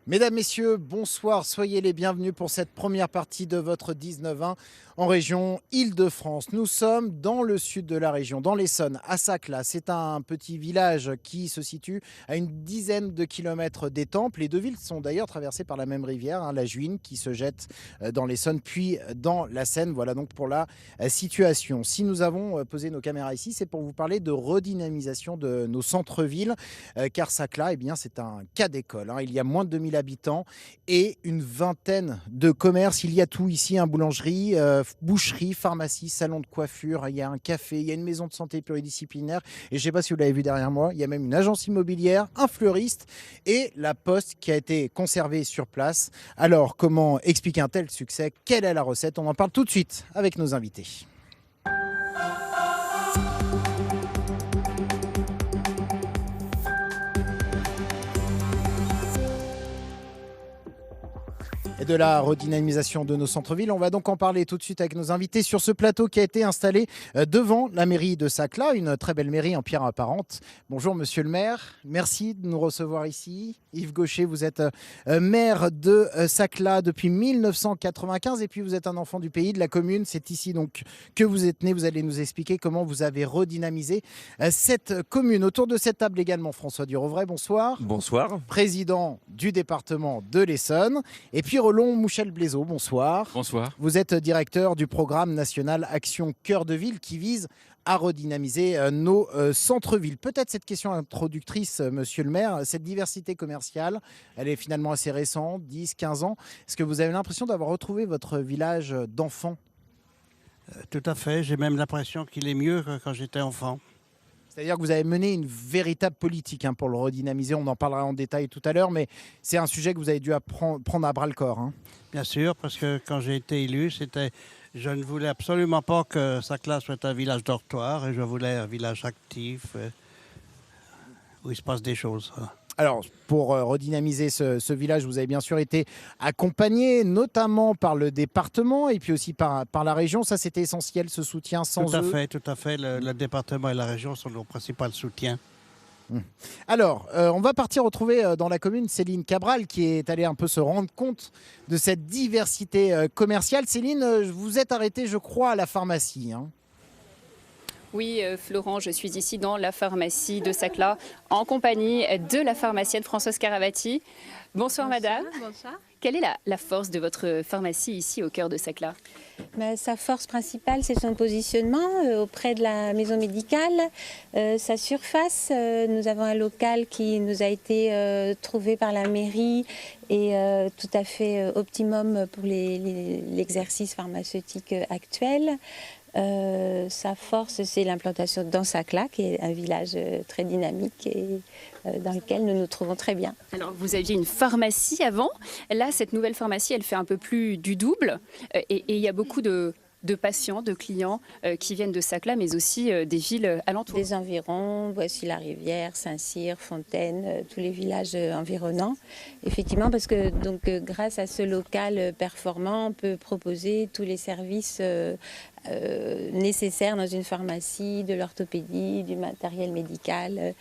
Mesdames, Messieurs, bonsoir, soyez les bienvenus pour cette première partie de votre 19-20 en région Île-de-France. Nous sommes dans le sud de la région, dans l'Essonne, à Saclay. C'est un petit village qui se situe à une dizaine de kilomètres d'Étampes. Les deux villes sont d'ailleurs traversées par la même rivière, la Juine, qui se jette dans l'Essonne puis dans la Seine. Voilà donc pour la situation. Si nous avons posé nos caméras ici, c'est pour vous parler de redynamisation de nos centres-villes, car Saclay, c'est un cas d'école. Il y a moins de 2000 habitants et une vingtaine de commerces. Il y a tout ici, boulangerie, boucherie, pharmacie, salon de coiffure, il y a un café, il y a une maison de santé pluridisciplinaire et je ne sais pas si vous l'avez vu derrière moi, il y a même une agence immobilière, un fleuriste et la poste qui a été conservée sur place. Alors comment expliquer un tel succès? Quelle est la recette? On en parle tout de suite avec nos invités. Et de la redynamisation de nos centres-villes. On va donc en parler tout de suite avec nos invités sur ce plateau qui a été installé devant la mairie de Saclay, une très belle mairie en pierre apparente. Bonjour monsieur le maire, merci de nous recevoir ici. Yves Gaucher, vous êtes maire de Saclay depuis 1995 et puis vous êtes un enfant du pays, de la commune. C'est ici donc que vous êtes né. Vous allez nous expliquer comment vous avez redynamisé cette commune. Autour de cette table également François Durovray, bonsoir. Bonsoir. Président du département de l'Essonne. Et puis Roland Mouchel-Blaiseau, bonsoir. Bonsoir. Vous êtes directeur du programme national Action Cœur de Ville qui vise à redynamiser nos centres-villes. Peut-être cette question introductrice, monsieur le maire, cette diversité commerciale, elle est finalement assez récente, 10, 15 ans. Est-ce que vous avez l'impression d'avoir retrouvé votre village d'enfant? Tout à fait, j'ai même l'impression qu'il est mieux que quand j'étais enfant. C'est-à-dire que vous avez mené une véritable politique pour le redynamiser. On en parlera en détail tout à l'heure, mais c'est un sujet que vous avez dû prendre à bras-le-corps. Bien sûr, parce que quand j'ai été élu, je ne voulais absolument pas que Saclay soit un village dortoir, et je voulais un village actif, où il se passe des choses. Alors, pour redynamiser ce village, vous avez bien sûr été accompagné, notamment par le département et puis aussi par la région. Ça, c'était essentiel, ce soutien. Sans Tout à fait. Le département et la région sont nos principaux soutiens. Alors, on va partir retrouver dans la commune Céline Cabral qui est allée un peu se rendre compte de cette diversité commerciale. Céline, vous êtes arrêtée, je crois, à la pharmacie. Oui, Florent, je suis ici dans la pharmacie de Saclay en compagnie de la pharmacienne Françoise Caravati. Bonsoir madame. Bonsoir. Quelle est la force de votre pharmacie ici au cœur de Saclay? Sa force principale, c'est son positionnement auprès de la maison médicale, sa surface. Nous avons un local qui nous a été trouvé par la mairie et tout à fait optimum pour l'exercice pharmaceutique actuel. Sa force, c'est l'implantation dans Saclay, qui est un village très dynamique et dans lequel nous nous trouvons très bien. Alors, vous aviez une pharmacie avant. Là, cette nouvelle pharmacie, elle fait un peu plus du double. Et il y a beaucoup de patients, de clients qui viennent de Saclay, mais aussi des villes alentours. Des environs, Boissy-la-Rivière, Saint-Cyr, Fontaine, tous les villages environnants. Effectivement, parce que grâce à ce local performant, on peut proposer tous les services nécessaires dans une pharmacie, de l'orthopédie, du matériel médical,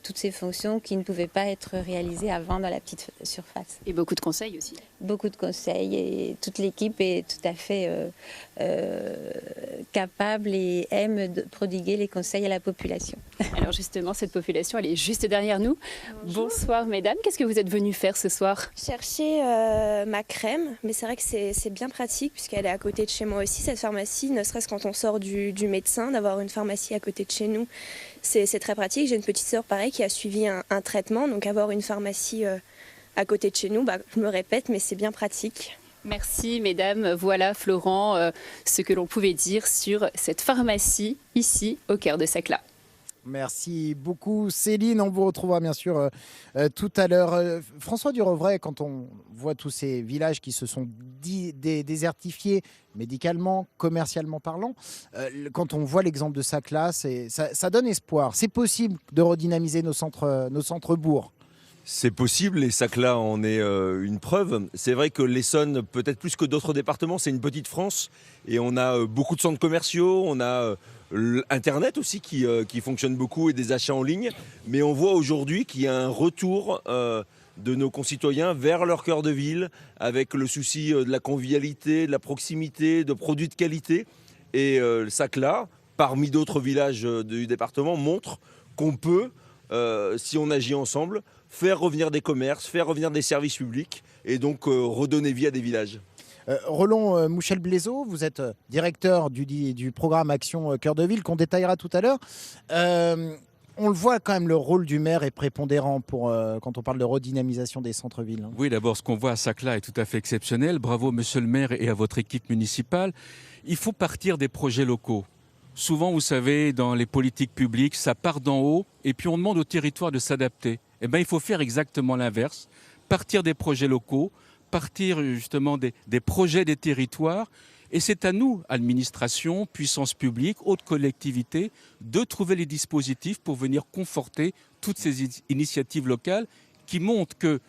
toutes ces fonctions qui ne pouvaient pas être réalisées avant dans la petite surface. Et beaucoup de conseils aussi. Beaucoup de conseils et toute l'équipe est tout à fait capable et aime de prodiguer les conseils à la population. Alors justement, cette population, elle est juste derrière nous. Bonjour. Bonsoir mesdames, qu'est-ce que vous êtes venues faire ce soir? Chercher ma crème, mais c'est vrai que c'est bien pratique puisqu'elle est à côté de chez moi aussi, cette pharmacie, ne serait-ce quand on sort du médecin, d'avoir une pharmacie à côté de chez nous, c'est très pratique. J'ai une petite sœur pareil qui a suivi un traitement, donc avoir une pharmacie à côté de chez nous, je me répète, mais c'est bien pratique. Merci mesdames, voilà Florent, ce que l'on pouvait dire sur cette pharmacie ici au cœur de Saclay. Merci beaucoup Céline, on vous retrouvera bien sûr tout à l'heure. François Durovray, quand on voit tous ces villages qui se sont désertifiés médicalement, commercialement parlant, quand on voit l'exemple de Saclay, ça donne espoir. C'est possible de redynamiser nos centres-bourgs. C'est possible et Saclay en est une preuve. C'est vrai que l'Essonne, peut-être plus que d'autres départements, c'est une petite France et on a beaucoup de centres commerciaux, on a Internet aussi qui fonctionne beaucoup et des achats en ligne. Mais on voit aujourd'hui qu'il y a un retour de nos concitoyens vers leur cœur de ville, avec le souci de la convivialité, de la proximité, de produits de qualité. Et Saclay, parmi d'autres villages du département, montre qu'on peut, si on agit ensemble, faire revenir des commerces, faire revenir des services publics et donc redonner vie à des villages. Roland Mouchel-Blaiseau, vous êtes directeur du programme Action Cœur de Ville qu'on détaillera tout à l'heure. On le voit quand même, le rôle du maire est prépondérant quand on parle de redynamisation des centres-villes. Oui, d'abord, ce qu'on voit à Saclay est tout à fait exceptionnel. Bravo, monsieur le maire, et à votre équipe municipale. Il faut partir des projets locaux. Souvent, vous savez, dans les politiques publiques, ça part d'en haut et puis on demande au territoire de s'adapter. Eh bien, il faut faire exactement l'inverse. Partir des projets locaux, partir justement des projets des territoires. Et c'est à nous, administration, puissance publique, haute collectivité, de trouver les dispositifs pour venir conforter toutes ces initiatives locales qui montrent que,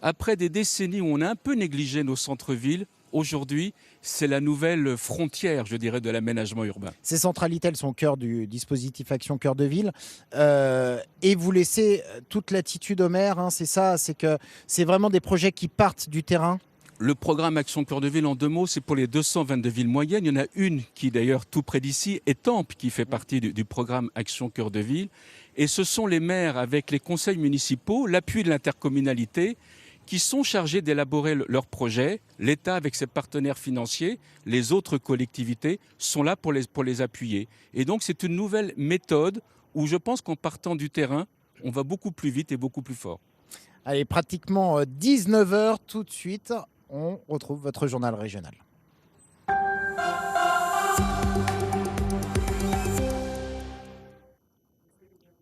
après des décennies où on a un peu négligé nos centres-villes, aujourd'hui, c'est la nouvelle frontière, je dirais, de l'aménagement urbain. Ces centralités, elles sont au cœur du dispositif Action Cœur de Ville. Et vous laissez toute l'attitude au maire, hein, c'est ça, c'est que c'est vraiment des projets qui partent du terrain. Le programme Action Cœur de Ville, en 2 mots, c'est pour les 222 villes moyennes. Il y en a une qui, d'ailleurs, tout près d'ici, Étampes, qui fait partie du programme Action Cœur de Ville. Et ce sont les maires, avec les conseils municipaux, l'appui de l'intercommunalité, qui sont chargés d'élaborer leurs projets. L'État, avec ses partenaires financiers, les autres collectivités, sont là pour les appuyer. Et donc, c'est une nouvelle méthode où je pense qu'en partant du terrain, on va beaucoup plus vite et beaucoup plus fort. Allez, pratiquement 19h tout de suite. On retrouve votre journal régional.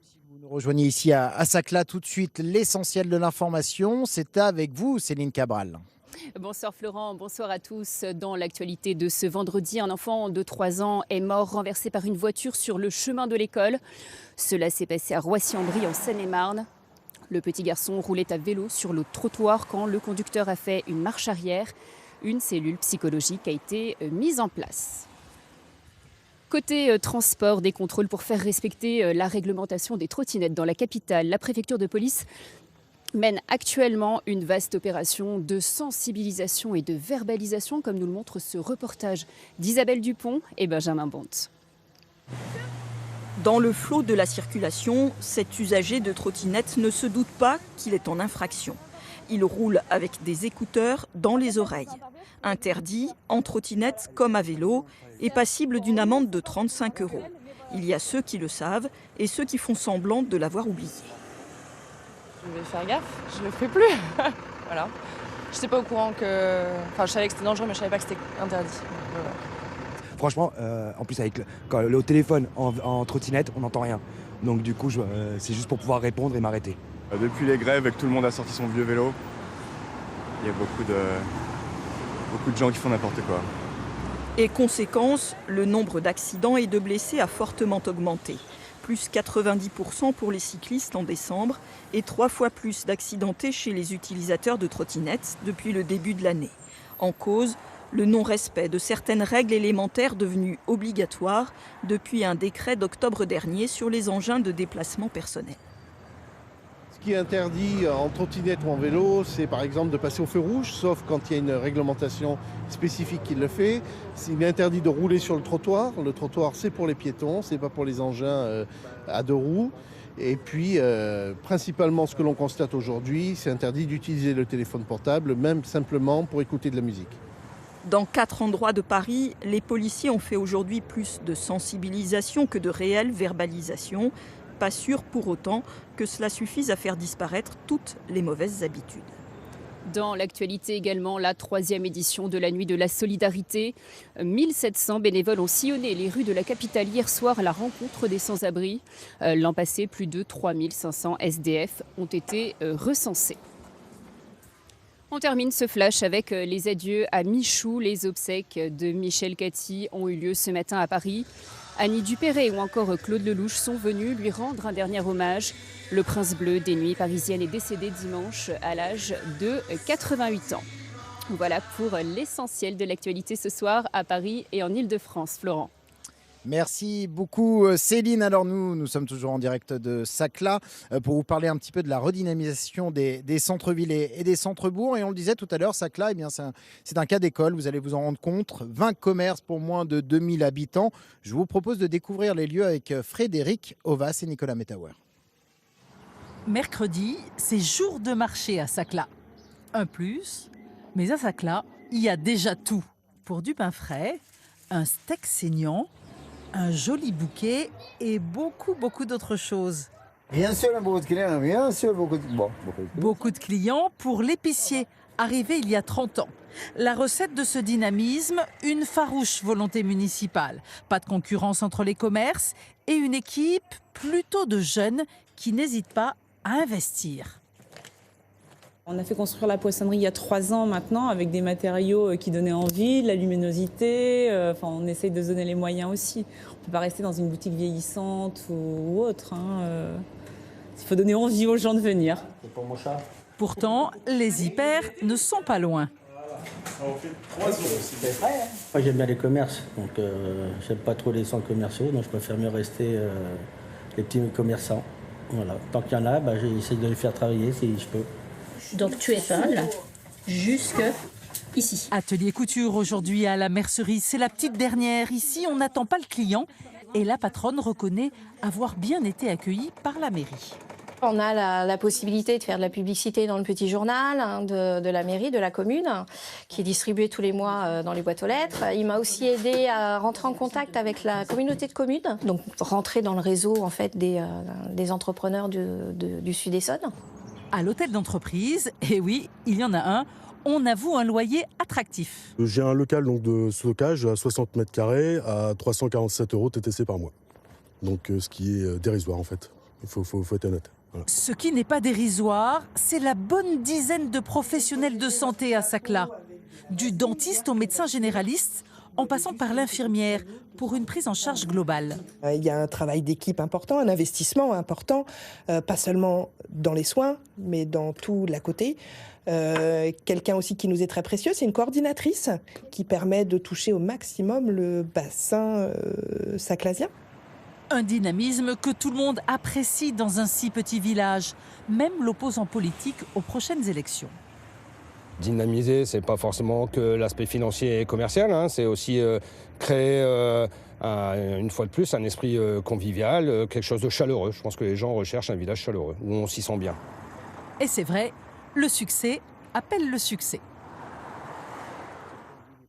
Si vous nous rejoignez ici à Saclay tout de suite, l'essentiel de l'information, c'est avec vous, Céline Cabral. Bonsoir Florent, bonsoir à tous. Dans l'actualité de ce vendredi, un enfant de 3 ans est mort renversé par une voiture sur le chemin de l'école. Cela s'est passé à Roissy-en-Brie en Seine-et-Marne. Le petit garçon roulait à vélo sur le trottoir quand le conducteur a fait une marche arrière. Une cellule psychologique a été mise en place. Côté transport, des contrôles pour faire respecter la réglementation des trottinettes dans la capitale. La préfecture de police mène actuellement une vaste opération de sensibilisation et de verbalisation, comme nous le montre ce reportage d'Isabelle Dupont et Benjamin Bonte. Dans le flot de la circulation, cet usager de trottinette ne se doute pas qu'il est en infraction. Il roule avec des écouteurs dans les oreilles. Interdit, en trottinette comme à vélo, et passible d'une amende de 35 €. Il y a ceux qui le savent et ceux qui font semblant de l'avoir oublié. Je vais faire gaffe, je le ferai plus. Voilà. Je n'étais pas au courant que... Enfin, je savais que c'était dangereux, mais je ne savais pas que c'était interdit. Voilà. Franchement, en plus avec le téléphone en trottinette, on n'entend rien. Donc du coup, c'est juste pour pouvoir répondre et m'arrêter. Depuis les grèves et que tout le monde a sorti son vieux vélo, il y a beaucoup de gens qui font n'importe quoi. Et conséquence, le nombre d'accidents et de blessés a fortement augmenté. Plus 90% pour les cyclistes en décembre et 3 fois plus d'accidentés chez les utilisateurs de trottinettes depuis le début de l'année. En cause, le non-respect de certaines règles élémentaires devenues obligatoires depuis un décret d'octobre dernier sur les engins de déplacement personnel. Ce qui est interdit en trottinette ou en vélo, c'est par exemple de passer au feu rouge, sauf quand il y a une réglementation spécifique qui le fait. Il est interdit de rouler sur le trottoir. Le trottoir, c'est pour les piétons, c'est pas pour les engins à 2 roues. Et puis, principalement, ce que l'on constate aujourd'hui, c'est interdit d'utiliser le téléphone portable, même simplement pour écouter de la musique. Dans 4 endroits de Paris, les policiers ont fait aujourd'hui plus de sensibilisation que de réelle verbalisation. Pas sûr pour autant que cela suffise à faire disparaître toutes les mauvaises habitudes. Dans l'actualité également, la 3e édition de la Nuit de la Solidarité. 1700 bénévoles ont sillonné les rues de la capitale hier soir à la rencontre des sans-abri. L'an passé, plus de 3500 SDF ont été recensés. On termine ce flash avec les adieux à Michou. Les obsèques de Michel Cathy ont eu lieu ce matin à Paris. Annie Dupéré ou encore Claude Lelouch sont venus lui rendre un dernier hommage. Le prince bleu des nuits parisiennes est décédé dimanche à l'âge de 88 ans. Voilà pour l'essentiel de l'actualité ce soir à Paris et en Île-de-France. Florent. Merci beaucoup Céline. Alors nous sommes toujours en direct de Saclay pour vous parler un petit peu de la redynamisation des centres-villes et des centres-bourgs. Et on le disait tout à l'heure, Saclay, eh bien, c'est un cas d'école, vous allez vous en rendre compte. 20 commerces pour moins de 2000 habitants. Je vous propose de découvrir les lieux avec Frédéric Ovas et Nicolas Metauer. Mercredi, c'est jour de marché à Saclay. Un plus, mais à Saclay, il y a déjà tout. Pour du pain frais, un steak saignant, un joli bouquet et beaucoup d'autres choses. Bien sûr, beaucoup de clients, bien sûr, Beaucoup de clients pour l'épicier, arrivé il y a 30 ans. La recette de ce dynamisme, une farouche volonté municipale. Pas de concurrence entre les commerces et une équipe plutôt de jeunes qui n'hésitent pas à investir. On a fait construire la poissonnerie il y a 3 ans maintenant avec des matériaux qui donnaient envie, de la luminosité. On essaye de se donner les moyens aussi. On ne peut pas rester dans une boutique vieillissante ou autre. Il faut donner envie aux gens de venir. C'est pour mon chat. Pourtant, les hyper ne sont pas loin. Moi j'aime bien les commerces, donc j'aime pas trop les centres commerciaux, donc je préfère mieux rester les petits commerçants. Voilà. Tant qu'il y en a, j'essaie de les faire travailler si je peux. Donc tu étales jusque ici. Atelier couture aujourd'hui à la mercerie, c'est la petite dernière. Ici, on n'attend pas le client et la patronne reconnaît avoir bien été accueillie par la mairie. On a la possibilité de faire de la publicité dans le petit journal de la mairie, de la commune, qui est distribué tous les mois dans les boîtes aux lettres. Il m'a aussi aidé à rentrer en contact avec la communauté de communes, donc rentrer dans le réseau en fait, des entrepreneurs du Sud-Essonne. À l'hôtel d'entreprise, et oui, il y en a un, on avoue un loyer attractif. J'ai un local donc, de stockage à 60 mètres carrés à 347 € TTC par mois. Donc ce qui est dérisoire en fait, il faut être honnête. Voilà. Ce qui n'est pas dérisoire, c'est la bonne dizaine de professionnels de santé à Saclay. Du dentiste au médecin généraliste, en passant par l'infirmière, pour une prise en charge globale. Il y a un travail d'équipe important, un investissement important, pas seulement dans les soins, mais dans tout l'à côté. Quelqu'un aussi qui nous est très précieux, c'est une coordinatrice qui permet de toucher au maximum le bassin saclasien. Un dynamisme que tout le monde apprécie dans un si petit village, même l'opposant politique aux prochaines élections. Dynamiser, c'est pas forcément que l'aspect financier et commercial, c'est aussi créer, une fois de plus, un esprit convivial, quelque chose de chaleureux. Je pense que les gens recherchent un village chaleureux, où on s'y sent bien. Et c'est vrai, le succès appelle le succès.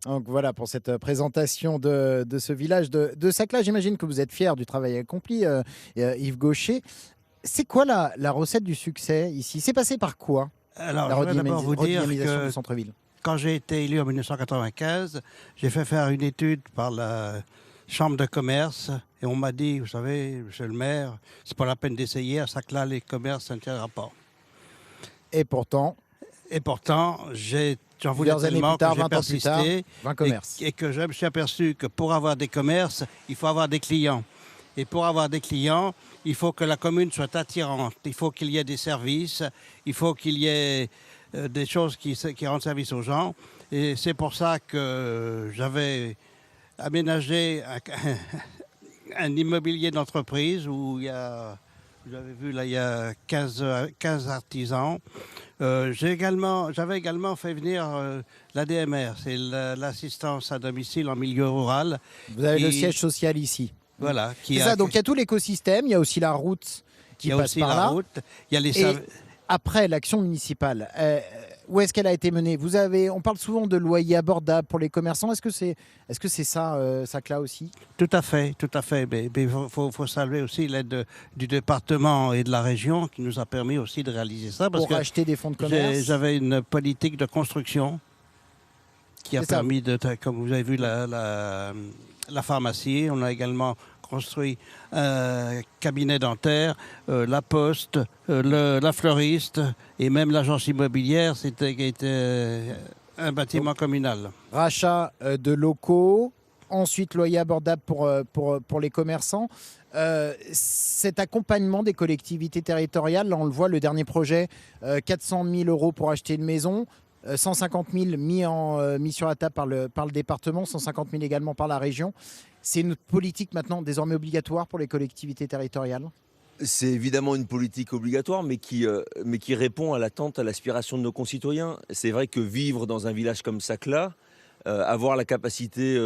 Donc voilà pour cette présentation de ce village de Saclay. J'imagine que vous êtes fier du travail accompli, Yves Gaucher. C'est quoi la recette du succès ici? C'est passé par quoi? Alors, je vais d'abord vous dire que centre-ville. Quand j'ai été élu en 1995, j'ai fait faire une étude par la chambre de commerce et on m'a dit, vous savez, monsieur le maire, c'est pas la peine d'essayer, à Saclay, les commerces, ça ne tiendra pas. Et pourtant, j'en voulais tellement que j'ai persisté 20 commerces. Et que je me suis aperçu que pour avoir des commerces, il faut avoir des clients. Et pour avoir des clients, il faut que la commune soit attirante. Il faut qu'il y ait des services, il faut qu'il y ait des choses qui rendent service aux gens. Et c'est pour ça que j'avais aménagé un immobilier d'entreprise où il y a, vous avez vu là, il y a 15 artisans. J'avais également fait venir l'ADMR, c'est l'assistance à domicile en milieu rural. Vous avez le siège social ici. Voilà. C'est ça, donc il y a tout l'écosystème, il y a aussi la route qui passe par là. Il y a les Et après, l'action municipale, où est-ce qu'elle a été menée? On parle souvent de loyers abordables pour les commerçants. Est-ce que c'est ça, Saclay aussi? Tout à fait. Mais il faut saluer aussi l'aide du département et de la région qui nous a permis aussi de réaliser ça. Pour acheter des fonds de commerce. J'avais une politique de construction qui a permis comme vous avez vu, la pharmacie. On a également construit un cabinet dentaire, la poste, la fleuriste et même l'agence immobilière. C'était un bâtiment communal. Rachat de locaux, ensuite loyer abordable pour les commerçants. Cet accompagnement des collectivités territoriales, là on le voit, le dernier projet, 400 000 € pour acheter une maison. 150 000 mis sur la table par le département, 150 000 également par la région. C'est une politique maintenant désormais obligatoire pour les collectivités territoriales? C'est évidemment une politique obligatoire, mais qui répond à l'attente, à l'aspiration de nos concitoyens. C'est vrai que vivre dans un village comme Saclay, avoir la capacité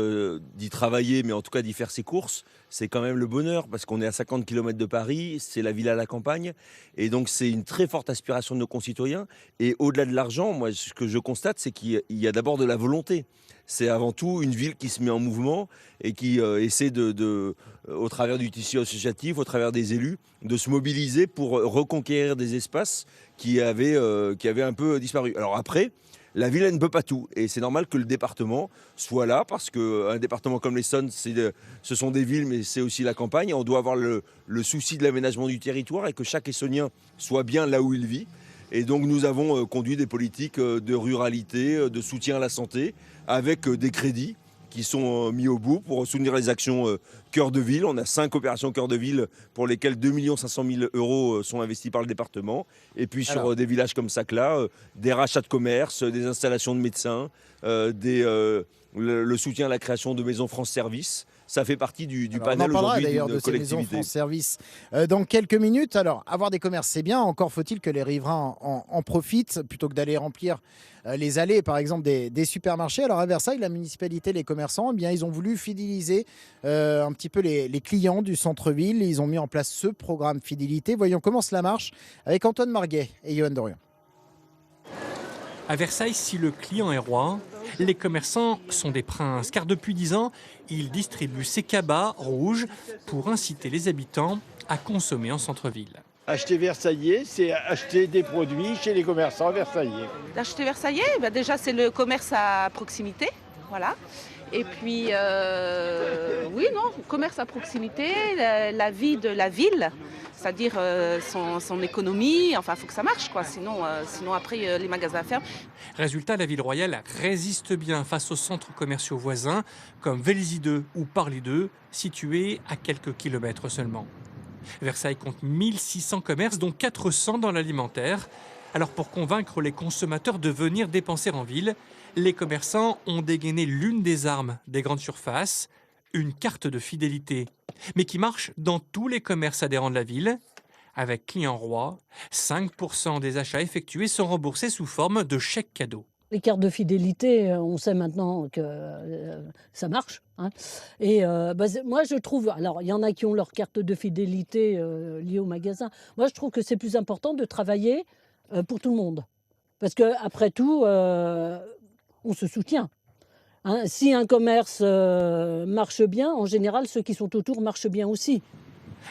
d'y travailler, mais en tout cas d'y faire ses courses, c'est quand même le bonheur, parce qu'on est à 50 km de Paris, c'est la ville à la campagne, et donc c'est une très forte aspiration de nos concitoyens. Et au-delà de l'argent, moi, ce que je constate, c'est qu'il y a d'abord de la volonté. C'est avant tout une ville qui se met en mouvement et qui essaie au travers du tissu associatif, au travers des élus, de se mobiliser pour reconquérir des espaces qui avaient un peu disparu. Alors après, la ville, elle ne peut pas tout. Et c'est normal que le département soit là, parce qu'un département comme l'Essonne, ce sont des villes, mais c'est aussi la campagne. On doit avoir le souci de l'aménagement du territoire et que chaque Essonnien soit bien là où il vit. Et donc nous avons conduit des politiques de ruralité, de soutien à la santé, avec des crédits qui sont mis au bout pour soutenir les actions Cœur de Ville. On a 5 opérations Cœur de Ville pour lesquelles 2 500 000 € sont investis par le département. Et puis sur des villages comme Saclay, des rachats de commerce, des installations de médecins, le soutien à la création de maisons France Service. Ça fait partie du panel aujourd'hui d'une collectivité. On en parlera d'ailleurs de ces maisons France Service dans quelques minutes. Alors, avoir des commerces, c'est bien. Encore faut-il que les riverains en profitent plutôt que d'aller remplir les allées, par exemple, des supermarchés. Alors, à Versailles, la municipalité, les commerçants, eh bien, ils ont voulu fidéliser un petit peu les clients du centre-ville. Ils ont mis en place ce programme fidélité. Voyons comment cela marche avec Antoine Marguet et Johan Dorian. À Versailles, si le client est roi, les commerçants sont des princes, car depuis 10 ans, ils distribuent ces cabas rouges pour inciter les habitants à consommer en centre-ville. Acheter versaillais, c'est acheter des produits chez les commerçants versaillais. Acheter versaillais, déjà c'est le commerce à proximité, voilà. Et puis, commerce à proximité, la vie de la ville, c'est-à-dire son économie, enfin, il faut que ça marche, quoi. Sinon après, les magasins ferment. Résultat, la ville royale résiste bien face aux centres commerciaux voisins, comme Vélizy 2 ou Parly 2, situés à quelques kilomètres seulement. Versailles compte 1600 commerces, dont 400 dans l'alimentaire. Alors, pour convaincre les consommateurs de venir dépenser en ville, les commerçants ont dégainé l'une des armes des grandes surfaces, une carte de fidélité, mais qui marche dans tous les commerces adhérents de la ville. Avec Client Roi, 5% des achats effectués sont remboursés sous forme de chèques cadeaux. Les cartes de fidélité, on sait maintenant que ça marche. Hein. Et moi, je trouve... Alors, il y en a qui ont leur carte de fidélité liée au magasin. Moi, je trouve que c'est plus important de travailler pour tout le monde. Parce qu'après tout, on se soutient. Hein. Si un commerce marche bien, en général, ceux qui sont autour marchent bien aussi.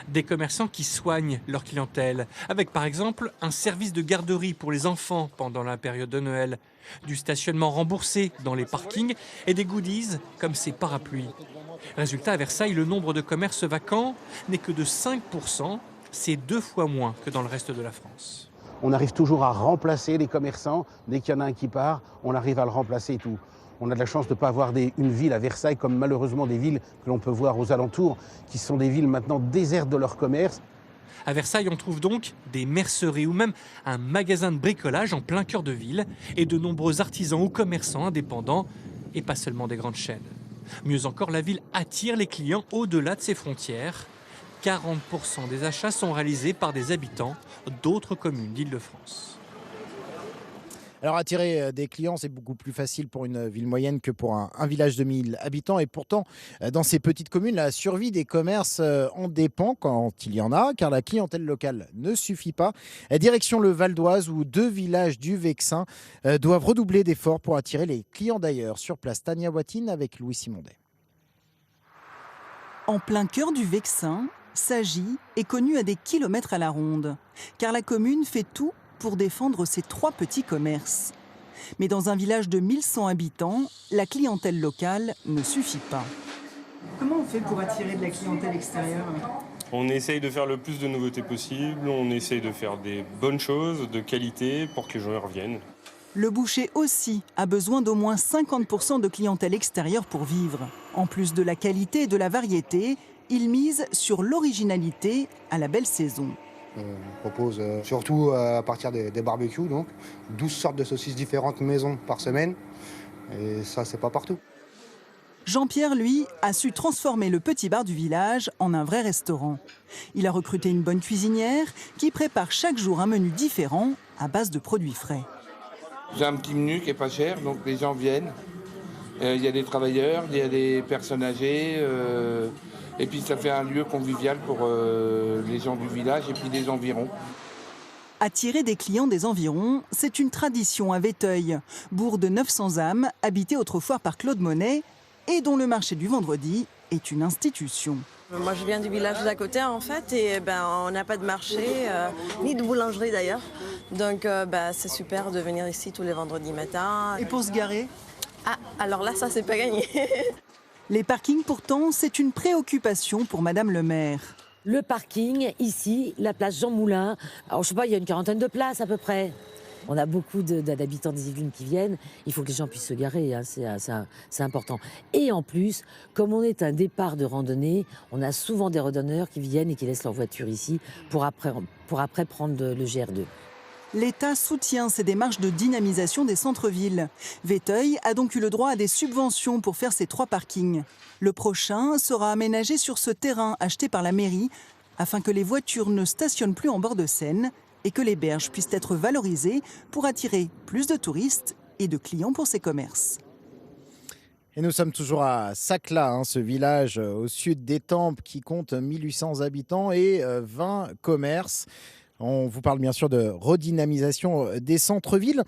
Des commerçants qui soignent leur clientèle, avec par exemple un service de garderie pour les enfants pendant la période de Noël, du stationnement remboursé dans les parkings et des goodies comme ces parapluies. Résultat, à Versailles, le nombre de commerces vacants n'est que de 5%, c'est 2 fois moins que dans le reste de la France. On arrive toujours à remplacer les commerçants. Dès qu'il y en a un qui part, on arrive à le remplacer et tout. On a de la chance de ne pas avoir une ville à Versailles comme malheureusement des villes que l'on peut voir aux alentours, qui sont des villes maintenant désertes de leur commerce. À Versailles, on trouve donc des merceries ou même un magasin de bricolage en plein cœur de ville et de nombreux artisans ou commerçants indépendants et pas seulement des grandes chaînes. Mieux encore, la ville attire les clients au-delà de ses frontières. 40% des achats sont réalisés par des habitants d'autres communes d'Île-de-France. Alors attirer des clients, c'est beaucoup plus facile pour une ville moyenne que pour un village de 1000 habitants. Et pourtant, dans ces petites communes, la survie des commerces en dépend quand il y en a, car la clientèle locale ne suffit pas. Direction le Val d'Oise, où 2 villages du Vexin doivent redoubler d'efforts pour attirer les clients d'ailleurs. Sur place, Tania Watine avec Louis Simondet. En plein cœur du Vexin, Sagy est connue à des kilomètres à la ronde, car la commune fait tout pour défendre ses 3 petits commerces. Mais dans un village de 1100 habitants, la clientèle locale ne suffit pas. Comment on fait pour attirer de la clientèle extérieure ? On essaye de faire le plus de nouveautés possible, on essaye de faire des bonnes choses, de qualité, pour que les gens y reviennent. Le boucher aussi a besoin d'au moins 50% de clientèle extérieure pour vivre. En plus de la qualité et de la variété, il mise sur l'originalité à la belle saison. On propose surtout à partir des barbecues, donc 12 sortes de saucisses différentes maison par semaine. Et ça, c'est pas partout. Jean-Pierre, lui, a su transformer le petit bar du village en un vrai restaurant. Il a recruté une bonne cuisinière qui prépare chaque jour un menu différent à base de produits frais. J'ai un petit menu qui est pas cher, donc les gens viennent. Il y a des travailleurs, il y a des personnes âgées, et puis ça fait un lieu convivial pour les gens du village et puis des environs. Attirer des clients des environs, c'est une tradition à Véteuil, bourg de 900 âmes, habité autrefois par Claude Monet, et dont le marché du vendredi est une institution. Moi je viens du village d'à côté en fait, et on n'a pas de marché, ni de boulangerie d'ailleurs. Donc c'est super de venir ici tous les vendredis matins. Et pour se garer ? Ah, alors là ça c'est pas gagné. Les parkings pourtant, c'est une préoccupation pour Madame le maire. Le parking, ici, la place Jean Moulin, alors je sais pas, il y a une quarantaine de places à peu près. On a beaucoup d'habitants des Yvelines qui viennent, il faut que les gens puissent se garer, hein, c'est important. Et en plus, comme on est un départ de randonnée, on a souvent des randonneurs qui viennent et qui laissent leur voiture ici pour après prendre le GR2. L'État soutient ces démarches de dynamisation des centres-villes. Véteuil a donc eu le droit à des subventions pour faire ces 3 parkings. Le prochain sera aménagé sur ce terrain acheté par la mairie afin que les voitures ne stationnent plus en bord de Seine et que les berges puissent être valorisées pour attirer plus de touristes et de clients pour ces commerces. Et nous sommes toujours à Sacla, ce village au sud d'Étampes qui compte 1800 habitants et 20 commerces. On vous parle bien sûr de redynamisation des centres-villes.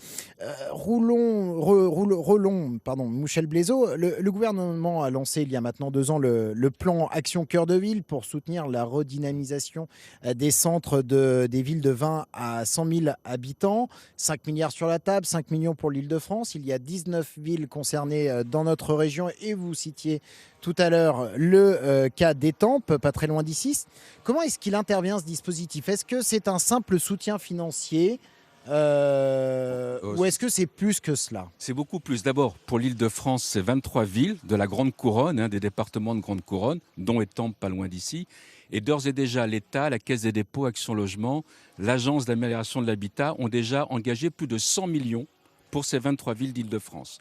Mouchel Blaiseau, le gouvernement a lancé il y a maintenant 2 ans le plan Action Cœur de Ville pour soutenir la redynamisation des centres des villes de 20 à 100 000 habitants. 5 milliards sur la table, 5 millions pour l'Île-de-France. Il y a 19 villes concernées dans notre région et vous citiez tout à l'heure le cas d'Étampes, pas très loin d'ici. Comment est-ce qu'il intervient ce dispositif ? Est-ce que c'est un simple soutien financier ou est-ce que c'est plus que cela ? C'est beaucoup plus. D'abord, pour l'Île-de-France, c'est 23 villes de la Grande Couronne, des départements de Grande Couronne, dont Étampes, pas loin d'ici. Et d'ores et déjà, l'État, la Caisse des dépôts, Action Logement, l'Agence d'amélioration de l'habitat ont déjà engagé plus de 100 millions pour ces 23 villes d'Île-de-France.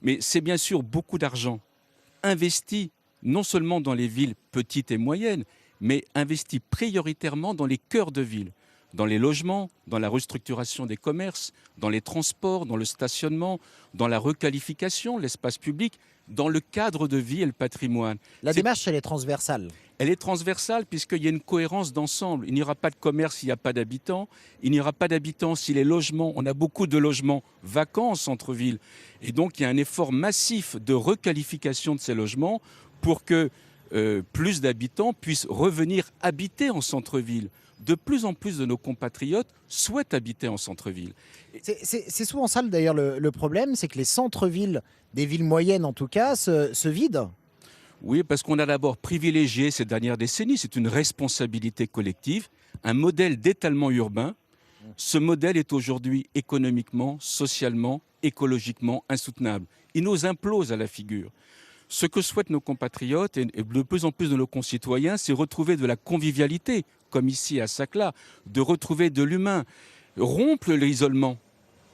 Mais c'est bien sûr beaucoup d'argent investi non seulement dans les villes petites et moyennes, mais investi prioritairement dans les cœurs de ville, dans les logements, dans la restructuration des commerces, dans les transports, dans le stationnement, dans la requalification de l'espace public, dans le cadre de vie et le patrimoine. La démarche, elle est transversale. Elle est transversale puisqu'il y a une cohérence d'ensemble. Il n'y aura pas de commerce s'il n'y a pas d'habitants. Il n'y aura pas d'habitants si les logements, on a beaucoup de logements vacants en centre-ville. Et donc il y a un effort massif de requalification de ces logements pour que plus d'habitants puissent revenir habiter en centre-ville. De plus en plus de nos compatriotes souhaitent habiter en centre-ville. C'est souvent ça d'ailleurs le problème, c'est que les centres-villes, des villes moyennes en tout cas, se vident. Oui, parce qu'on a d'abord privilégié ces dernières décennies, c'est une responsabilité collective, un modèle d'étalement urbain. Ce modèle est aujourd'hui économiquement, socialement, écologiquement insoutenable. Il nous implose à la figure. Ce que souhaitent nos compatriotes et de plus en plus de nos concitoyens, c'est retrouver de la convivialité, comme ici à Sacla, de retrouver de l'humain, rompre l'isolement.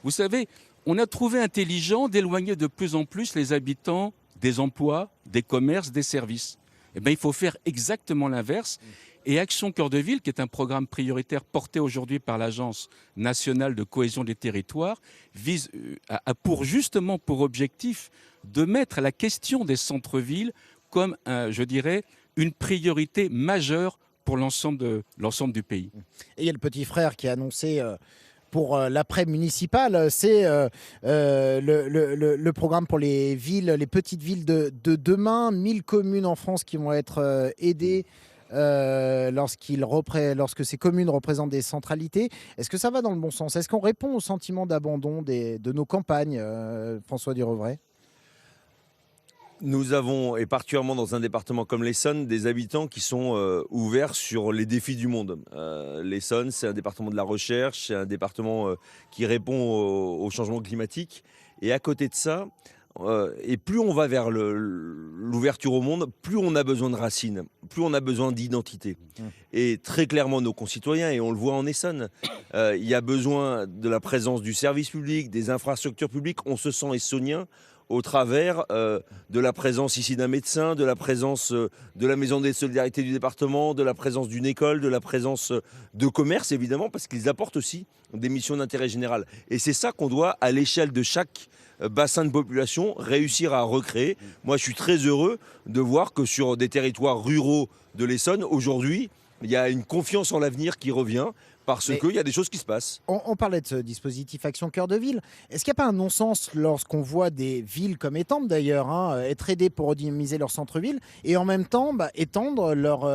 Vous savez, on a trouvé intelligent d'éloigner de plus en plus les habitants des emplois, des commerces, des services. Eh bien, il faut faire exactement l'inverse. Et Action Cœur de Ville, qui est un programme prioritaire porté aujourd'hui par l'Agence nationale de cohésion des territoires, vise justement pour objectif de mettre la question des centres-villes comme, une priorité majeure pour l'ensemble du pays. Et il y a le petit frère qui a annoncé pour l'après-municipal, c'est le programme pour les villes, les petites villes de demain. 1000 communes en France qui vont être aidées lorsque ces communes représentent des centralités. Est-ce que ça va dans le bon sens ? Est-ce qu'on répond au sentiment d'abandon de nos campagnes, François Durovray ? Nous avons, et particulièrement dans un département comme l'Essonne, des habitants qui sont ouverts sur les défis du monde. L'Essonne, c'est un département de la recherche, c'est un département qui répond au changement climatique. Et à côté de ça, et plus on va vers l'ouverture au monde, plus on a besoin de racines, plus on a besoin d'identité. Et très clairement, nos concitoyens, et on le voit en Essonne, il y a besoin de la présence du service public, des infrastructures publiques. On se sent essonnien au travers de la présence ici d'un médecin, de la présence de la Maison des Solidarités du département, de la présence d'une école, de la présence de commerce évidemment, parce qu'ils apportent aussi des missions d'intérêt général. Et c'est ça qu'on doit, à l'échelle de chaque bassin de population, réussir à recréer. Moi, je suis très heureux de voir que sur des territoires ruraux de l'Essonne, aujourd'hui, il y a une confiance en l'avenir qui revient parce qu'il y a des choses qui se passent. On parlait de ce dispositif Action Cœur de Ville. Est-ce qu'il n'y a pas un non-sens lorsqu'on voit des villes comme Étampes d'ailleurs être aidées pour dynamiser leur centre-ville et en même temps étendre leur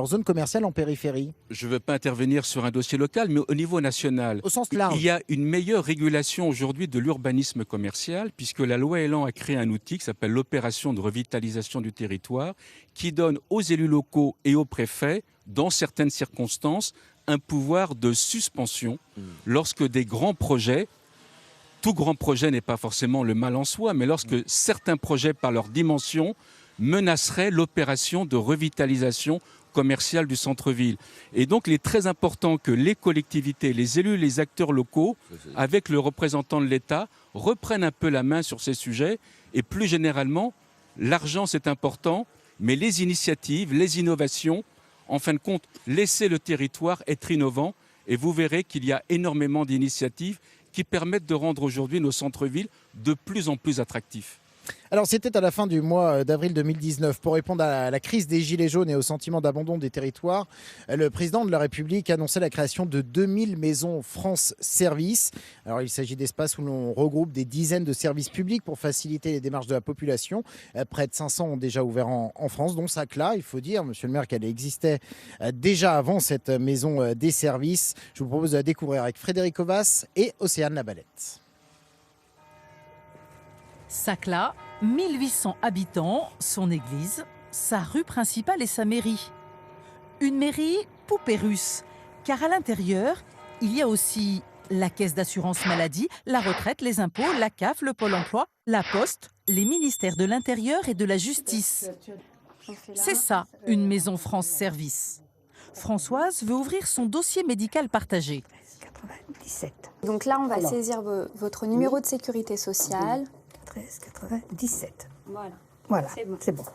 zone commerciale en périphérie? Je ne veux pas intervenir sur un dossier local, mais au niveau national, au sens large, il y a une meilleure régulation aujourd'hui de l'urbanisme commercial, puisque la loi Elan a créé un outil qui s'appelle l'opération de revitalisation du territoire, qui donne aux élus locaux et aux préfets, dans certaines circonstances, un pouvoir de suspension lorsque des grands projets, tout grand projet n'est pas forcément le mal en soi, mais lorsque certains projets, par leur dimension, menaceraient l'opération de revitalisation commerciale du centre-ville. Et donc, il est très important que les collectivités, les élus, les acteurs locaux, avec le représentant de l'État, reprennent un peu la main sur ces sujets. Et plus généralement, l'argent, c'est important, mais les initiatives, les innovations, en fin de compte, laissez le territoire être innovant et vous verrez qu'il y a énormément d'initiatives qui permettent de rendre aujourd'hui nos centres-villes de plus en plus attractifs. Alors c'était à la fin du mois d'avril 2019. Pour répondre à la crise des Gilets jaunes et au sentiment d'abandon des territoires, le président de la République annonçait la création de 2000 maisons France Service. Alors il s'agit d'espaces où l'on regroupe des dizaines de services publics pour faciliter les démarches de la population. Près de 500 ont déjà ouvert en France, dont Saclay. Il faut dire, monsieur le maire, qu'elle existait déjà avant cette maison des services. Je vous propose de la découvrir avec Frédéric Ovas et Océane Labalette. Saclay, 1800 habitants, son église, sa rue principale et sa mairie. Une mairie poupée russe, car à l'intérieur, il y a aussi la caisse d'assurance maladie, la retraite, les impôts, la CAF, le Pôle emploi, la Poste, les ministères de l'Intérieur et de la Justice. C'est ça, une maison France Service. Françoise veut ouvrir son dossier médical partagé. 97. Donc là, on va saisir votre numéro de sécurité sociale. 13,97. Voilà, c'est bon.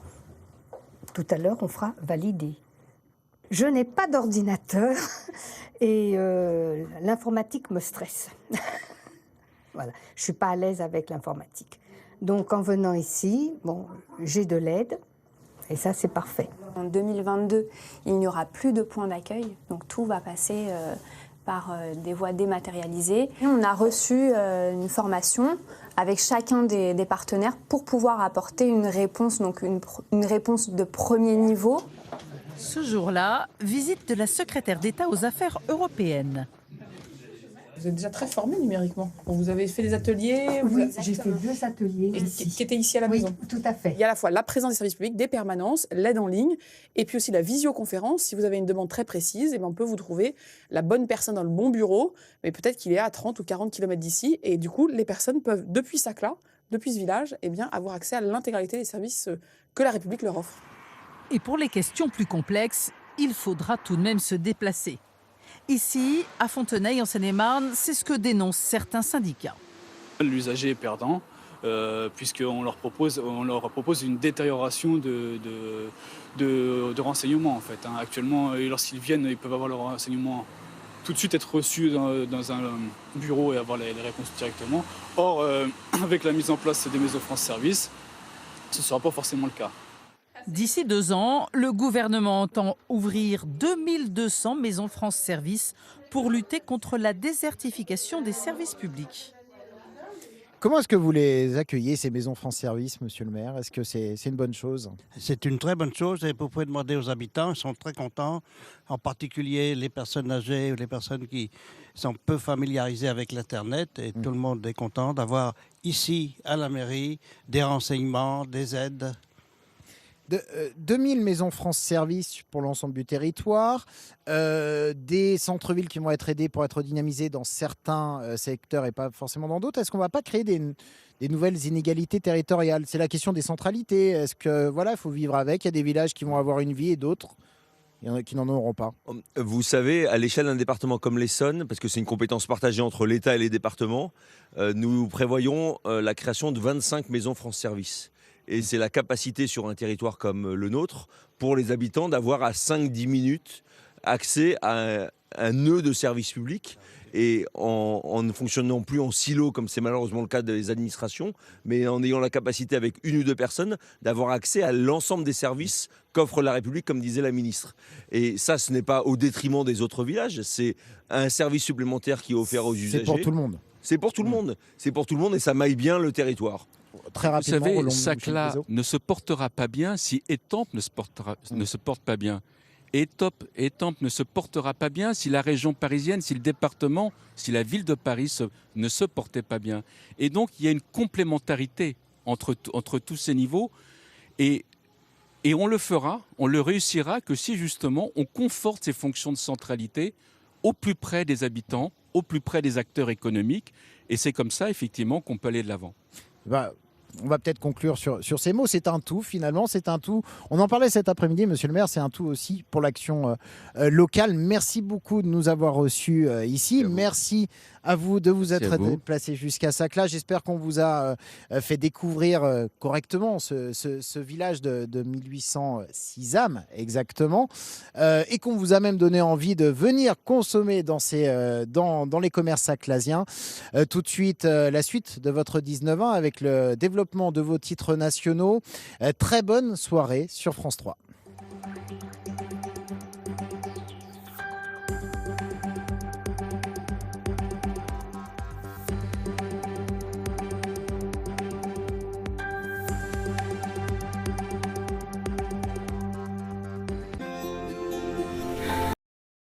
Tout à l'heure, on fera valider. Je n'ai pas d'ordinateur et l'informatique me stresse. Voilà, je ne suis pas à l'aise avec l'informatique. Donc, en venant ici, j'ai de l'aide et ça, c'est parfait. En 2022, il n'y aura plus de points d'accueil, donc tout va passer par des voies dématérialisées. Et on a reçu une formation avec chacun des partenaires pour pouvoir apporter une réponse, donc une réponse de premier niveau. Ce jour-là, visite de la secrétaire d'État aux affaires européennes. Vous êtes déjà très formé numériquement. Vous avez fait des ateliers. Oui, j'ai fait 2 ateliers qui étaient ici à la maison. Tout à fait. Il y a à la fois la présence des services publics, des permanences, l'aide en ligne, et puis aussi la visioconférence. Si vous avez une demande très précise, on peut vous trouver la bonne personne dans le bon bureau, mais peut-être qu'il est à 30 ou 40 km d'ici. Et du coup, les personnes peuvent, depuis Saclay, depuis ce village, avoir accès à l'intégralité des services que la République leur offre. Et pour les questions plus complexes, il faudra tout de même se déplacer. Ici, à Fontenay, en Seine-et-Marne, c'est ce que dénoncent certains syndicats. L'usager est perdant, puisqu'on leur propose une détérioration de renseignements. En fait, Actuellement, lorsqu'ils viennent, ils peuvent avoir leurs renseignements tout de suite être reçus dans un bureau et avoir les réponses directement. Or, avec la mise en place des maisons France Service, ce ne sera pas forcément le cas. D'ici 2 ans, le gouvernement entend ouvrir 2200 maisons France Service pour lutter contre la désertification des services publics. Comment est-ce que vous les accueillez, ces maisons France Service, monsieur le maire? Est-ce que c'est une bonne chose? C'est une très bonne chose et vous pouvez demander aux habitants, ils sont très contents, en particulier les personnes âgées ou les personnes qui sont peu familiarisées avec l'Internet et tout le monde est content d'avoir ici, à la mairie, des renseignements, des aides. 2000 maisons France Service pour l'ensemble du territoire, des centres-villes qui vont être aidés pour être dynamisés dans certains secteurs et pas forcément dans d'autres. Est-ce qu'on ne va pas créer des nouvelles inégalités territoriales? C'est la question des centralités. Est-ce que il faut vivre avec? Il y a des villages qui vont avoir une vie et d'autres. il y en a qui n'en auront pas. Vous savez, à l'échelle d'un département comme l'Essonne, parce que c'est une compétence partagée entre l'État et les départements, nous prévoyons la création de 25 maisons France Service. Et c'est la capacité sur un territoire comme le nôtre, pour les habitants, d'avoir à 5-10 minutes accès à un nœud de service public. Et en ne fonctionnant plus en silo, comme c'est malheureusement le cas des administrations, mais en ayant la capacité avec une ou deux personnes d'avoir accès à l'ensemble des services qu'offre la République, comme disait la ministre. Et ça, ce n'est pas au détriment des autres villages, c'est un service supplémentaire qui est offert aux usagers. C'est pour tout le monde. C'est pour tout le monde. C'est pour tout le monde et ça maille bien le territoire. Très Vous rapidement, savez, Roland Saclay Michel-Pézot. ne se portera pas bien si Étampes ne se porte pas bien. Étampes ne se portera pas bien si la région parisienne, si le département, si la ville de Paris ne se portait pas bien. Et donc, il y a une complémentarité entre tous ces niveaux. Et on le fera, on le réussira que si justement on conforte ces fonctions de centralité au plus près des habitants, au plus près des acteurs économiques. Et c'est comme ça, effectivement, qu'on peut aller de l'avant. On va peut-être conclure sur ces mots. C'est un tout, finalement. C'est un tout. On en parlait cet après-midi, monsieur le maire. C'est un tout aussi pour l'action locale. Merci beaucoup de nous avoir reçus ici. Merci à vous de vous être déplacé jusqu'à Saclay. J'espère qu'on vous a fait découvrir correctement ce village de 1806 âmes, exactement. Et qu'on vous a même donné envie de venir consommer dans les commerces saclasiens. Tout de suite, la suite de votre 19-20 avec le développement de vos titres nationaux. Très bonne soirée sur France 3.